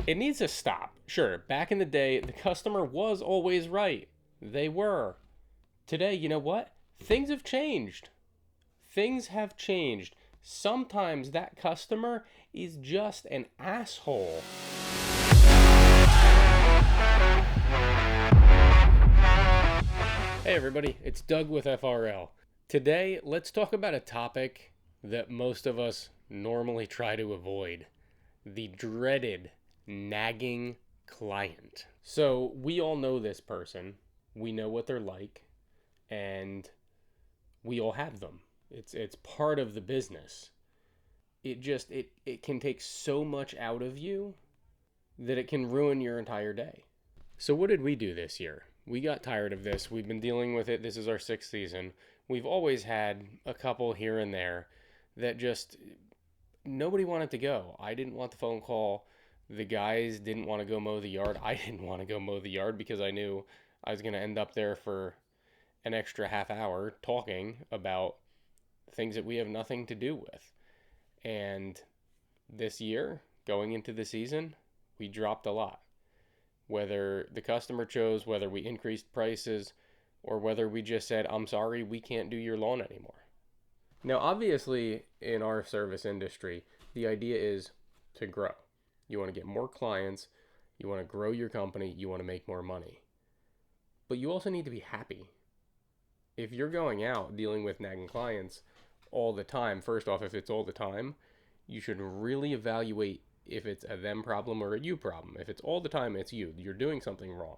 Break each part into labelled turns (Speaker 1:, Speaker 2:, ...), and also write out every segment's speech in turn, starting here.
Speaker 1: It needs to stop. Sure, back in the day, the customer was always right. They were. Today, you know what? Things have changed. Things have changed. Sometimes that customer is just an asshole. Hey everybody, it's Doug with FRL. Today, let's talk about a topic that most of us normally try to avoid: the dreaded nagging client. So, we all know this person, we know what they're like, and we all have them. It's part of the business. It can take so much out of you that it can ruin your entire day. So what did we do this year? We got tired of this. We've been dealing with it. This is our 6th season. We've always had a couple here and there that just nobody wanted to go. I didn't want the phone call. The guys didn't want to go mow the yard. I didn't want to go mow the yard because I knew I was going to end up there for an extra half hour talking about things that we have nothing to do with. And this year, going into the season, we dropped a lot. Whether the customer chose, whether we increased prices, or whether we just said, I'm sorry, we can't do your lawn anymore. Now, obviously, in our service industry, the idea is to grow. You want to get more clients, you want to grow your company, you want to make more money. But you also need to be happy. If you're going out dealing with nagging clients all the time, first off, if it's all the time, you should really evaluate if it's a them problem or a you problem. If it's all the time, it's you. You're doing something wrong.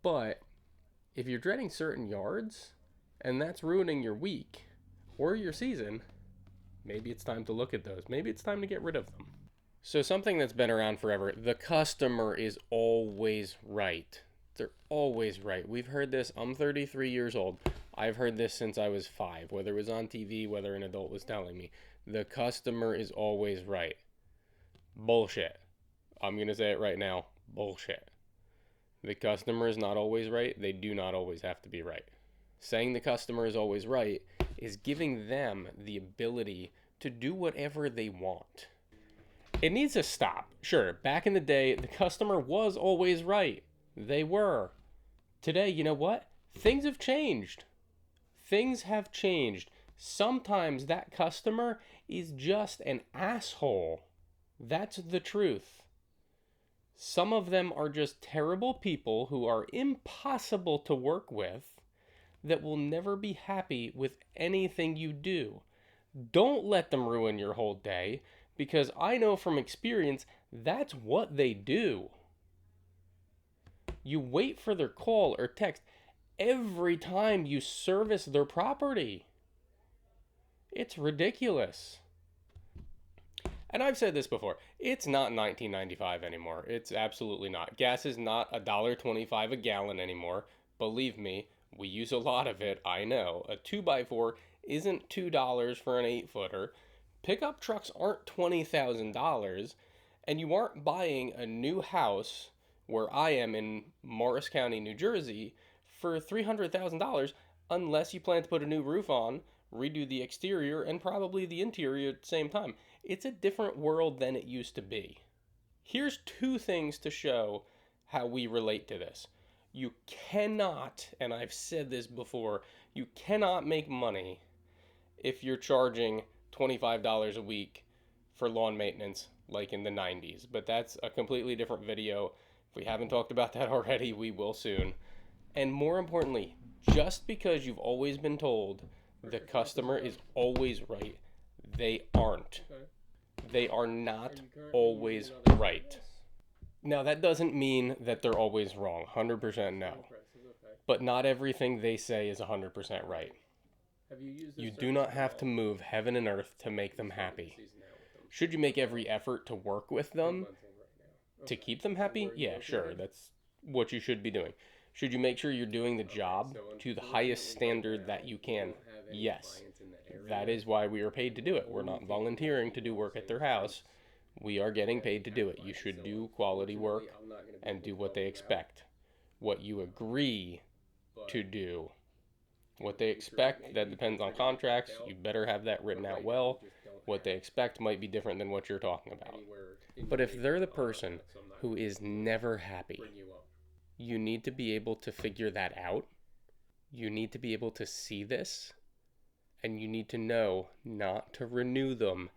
Speaker 1: But if you're dreading certain yards and that's ruining your week or your season, maybe it's time to look at those. Maybe it's time to get rid of them. So something that's been around forever, the customer is always right. They're always right. We've heard this. I'm 33 years old. I've heard this since I was 5, whether it was on TV, whether an adult was telling me. The customer is always right. Bullshit. I'm going to say it right now. Bullshit. The customer is not always right. They do not always have to be right. Saying the customer is always right is giving them the ability to do whatever they want. It needs to stop. Sure, back in the day, the customer was always right. They were. Today, you know what? Things have changed. Things have changed. Sometimes that customer is just an asshole. That's the truth. Some of them are just terrible people who are impossible to work with, that will never be happy with anything you do. Don't let them ruin your whole day, because I know from experience that's what they do. You wait for their call or text every time you service their property. It's ridiculous. And I've said this before, it's not 1995 anymore. It's absolutely not. Gas is not $1.25 a gallon anymore. Believe me, we use a lot of it, I know. A 2x4 isn't $2 for an 8-footer. Pickup trucks aren't $20,000, and you aren't buying a new house where I am in Morris County, New Jersey, for $300,000 unless you plan to put a new roof on, redo the exterior, and probably the interior at the same time. It's a different world than it used to be. Here's 2 things to show how we relate to this. You cannot, and I've said this before, you cannot make money if you're charging $25 a week for lawn maintenance like in the 90s. But that's a completely different video. If we haven't talked about that already, we will soon. And more importantly, just because you've always been told the customer is always right, they aren't. They are not always right. Now, that doesn't mean that they're always wrong. 100% no. But not everything they say is 100% right. You do not have to move heaven and earth to make them happy. Should you make every effort to work with them to keep them happy? Yeah, sure. That's what you should be doing. Should you make sure you're doing the job to the highest standard that you can? Yes. That is why we are paid to do it. We're not volunteering to do work at their house. We are getting paid to do it. You should do quality work and do what they expect. What you agree to do. What they expect, that depends on contracts. You better have that written out well. What they expect might be different than what you're talking about. But if they're the person who is never happy, you need to be able to figure that out. You need to be able to see this, and you need to know not to renew them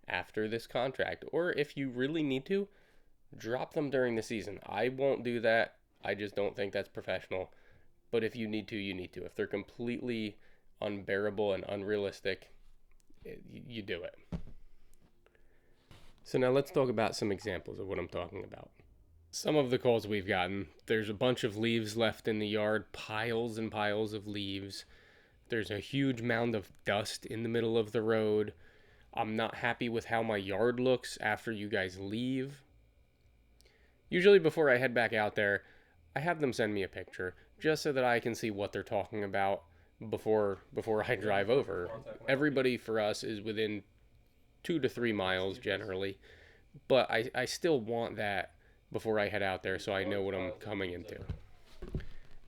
Speaker 1: after this contract. Or if you really need to, drop them during the season. I won't do that. I just don't think that's professional. But if you need to, you need to. If they're completely unbearable and unrealistic, you do it. So now let's talk about some examples of what I'm talking about. Some of the calls we've gotten, there's a bunch of leaves left in the yard, piles and piles of leaves. There's a huge mound of dust in the middle of the road. I'm not happy with how my yard looks after you guys leave. Usually before I head back out there, I have them send me a picture just so that I can see what they're talking about before I drive over. Everybody for us is within 2 to 3 miles generally, but I still want that before I head out there so I know what I'm coming into.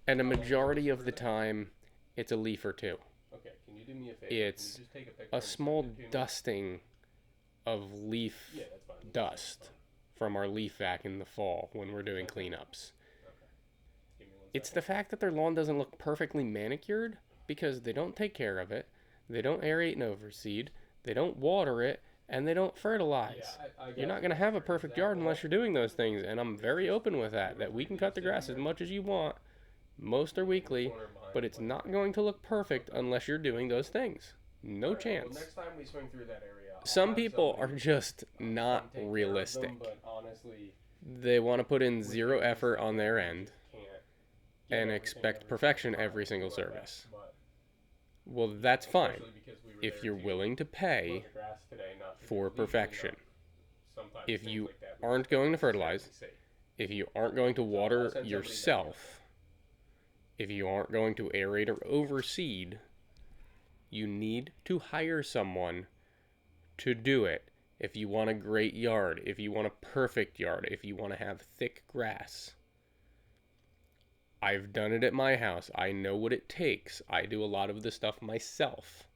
Speaker 1: And a majority of the time, it's a leaf or two. It's a small dusting of leaf dust from our leaf vac in the fall when we're doing cleanups. It's the fact that their lawn doesn't look perfectly manicured because they don't take care of it, they don't aerate and overseed, they don't water it, and they don't fertilize. You're not going to have a perfect yard unless you're doing those things, and I'm very open with that we can cut the grass as much as you want, most are weekly, but it's not going to look perfect unless you're doing those things. No chance.
Speaker 2: Next time we swing through that area,
Speaker 1: some people are just not realistic. They want to put in zero effort on their end and expect perfection every single service. Well, that's fine if you're willing to pay for perfection. If you aren't going to fertilize, if you aren't going to water yourself, if you aren't going to aerate or overseed, you need to hire someone to do it. If you want a great yard, if you want a perfect yard, if you want to have thick grass. I've done it at my house. I know what it takes. I do a lot of the stuff myself.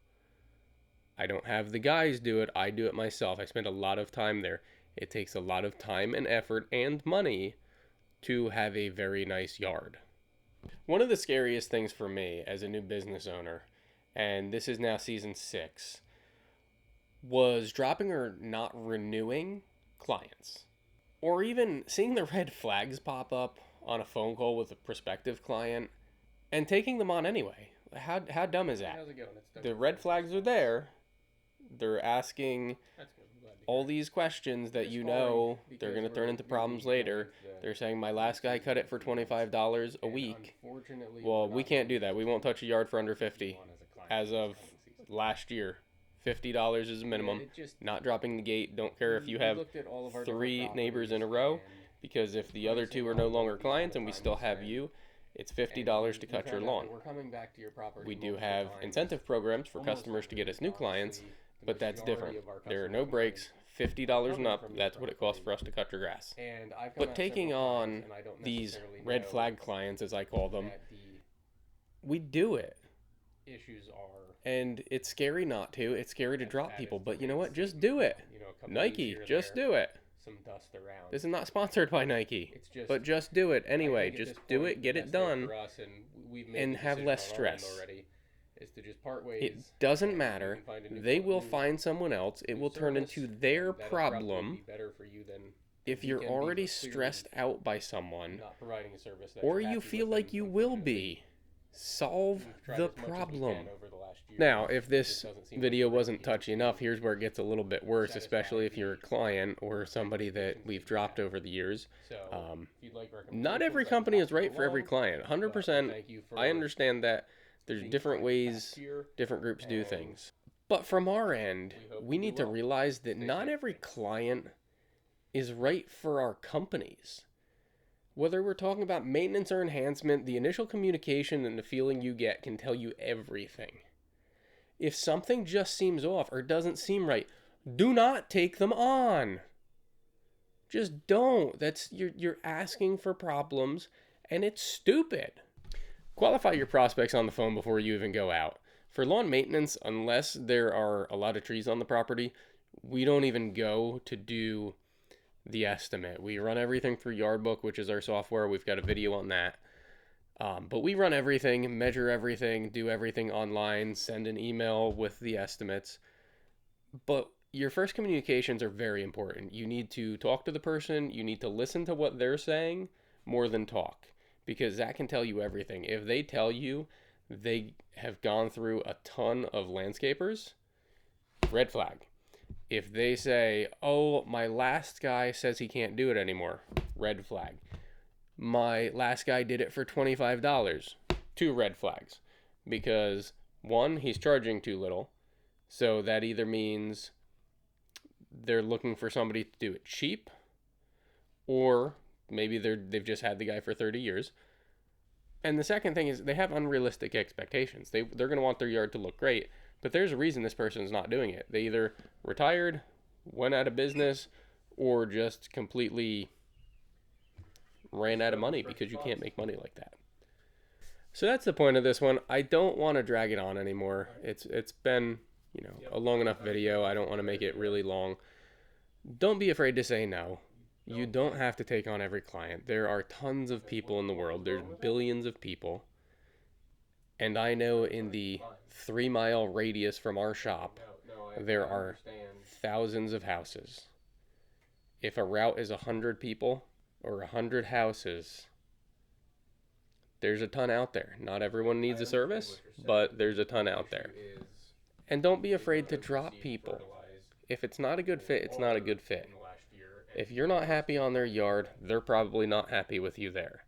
Speaker 1: I don't have the guys do it. I do it myself. I spend a lot of time there. It takes a lot of time and effort and money to have a very nice yard. One of the scariest things for me as a new business owner, and this is now season 6, was dropping or not renewing clients. Or even seeing the red flags pop up on a phone call with a prospective client and taking them on anyway. How dumb is that?
Speaker 2: How's it going?
Speaker 1: The red flags are there. They're asking all these questions that you know they're going to turn into problems later. They're saying, my last guy cut it for $25 a week. Well, we can't do that. We won't touch a yard for under $50 as of last year. $50 is a minimum. Not dropping the gate. Don't care if you have 3 neighbors in a row, because if the other 2 are no longer clients and we still have you, it's $50 to cut your lawn. We do have incentive programs for customers to get us new clients, but that's different. There are no breaks. $50 and up, that's what it costs for us to cut your grass. But taking on these red flag clients, as I call them, we do it. And it's scary not to. It's scary to drop people, but you know what? Just do it. Nike, just do it. This is not sponsored by Nike, but just do it anyway. Just do it, get it done, and have less stress. It doesn't matter. They will find someone else. It will turn into their problem. If you're already stressed out by someone, or you feel like you will be, solve the problem. Now, if this video wasn't touchy enough, here's where it gets a little bit worse, especially if you're a client or somebody that we've dropped over the years. Not every company is right for every client. 100%, I understand that there's different ways different groups do things. But from our end, we need to realize that not every client is right for our companies. Whether we're talking about maintenance or enhancement, the initial communication and the feeling you get can tell you everything. If something just seems off or doesn't seem right, do not take them on. Just don't. You're asking for problems, and it's stupid. Qualify your prospects on the phone before you even go out. For lawn maintenance, unless there are a lot of trees on the property, we don't even go to do the estimate. We run everything through Yardbook, which is our software. We've got a video on that. But we run everything, measure everything, do everything online, send an email with the estimates. But your first communications are very important. You need to talk to the person, you need to listen to what they're saying more than talk, because that can tell you everything. If they tell you they have gone through a ton of landscapers, red flag. If they say, oh, my last guy says he can't do it anymore, red flag. My last guy did it for $25, two red flags. Because one, he's charging too little. So that either means they're looking for somebody to do it cheap, or maybe they've just had the guy for 30 years. And the second thing is they have unrealistic expectations. They're going to want their yard to look great, but there's a reason this person's not doing it. They either retired, went out of business, or just completely ran out of money, because you can't make money like that. So that's the point of this one. I don't want to drag it on anymore. It's been, a long enough video. I don't want to make it really long. Don't be afraid to say no. You don't have to take on every client. There are tons of people in the world. There's billions of people. And I know in the 3-mile radius from our shop, there are thousands of houses. If a route is 100 people or 100 houses, there's a ton out there. Not everyone needs a service, but there's a ton out there. And don't be afraid to drop people. If it's not a good fit, it's not a good fit. If you're not happy on their yard, they're probably not happy with you there,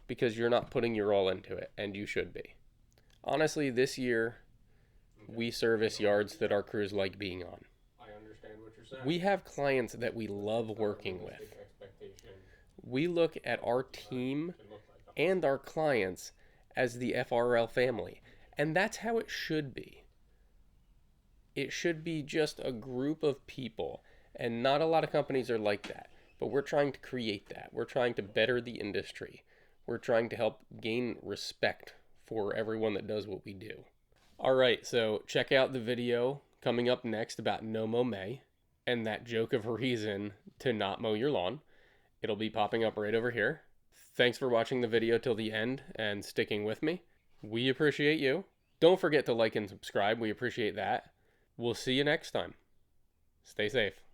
Speaker 1: because you're not putting your all into it, and you should be. Honestly, this year, we service yards that our crews like being on. We have clients that we love working with. We look at our team and our clients as the FRL family, and that's how it should be. It should be just a group of people, and not a lot of companies are like that, but we're trying to create that. We're trying to better the industry. We're trying to help gain respect for everyone that does what we do. All right, so check out the video coming up next about no mow May and that joke of a reason to not mow your lawn. It'll be popping up right over here. Thanks for watching the video till the end and sticking with me. We appreciate you. Don't forget to like and subscribe. We appreciate that. We'll see you next time. Stay safe.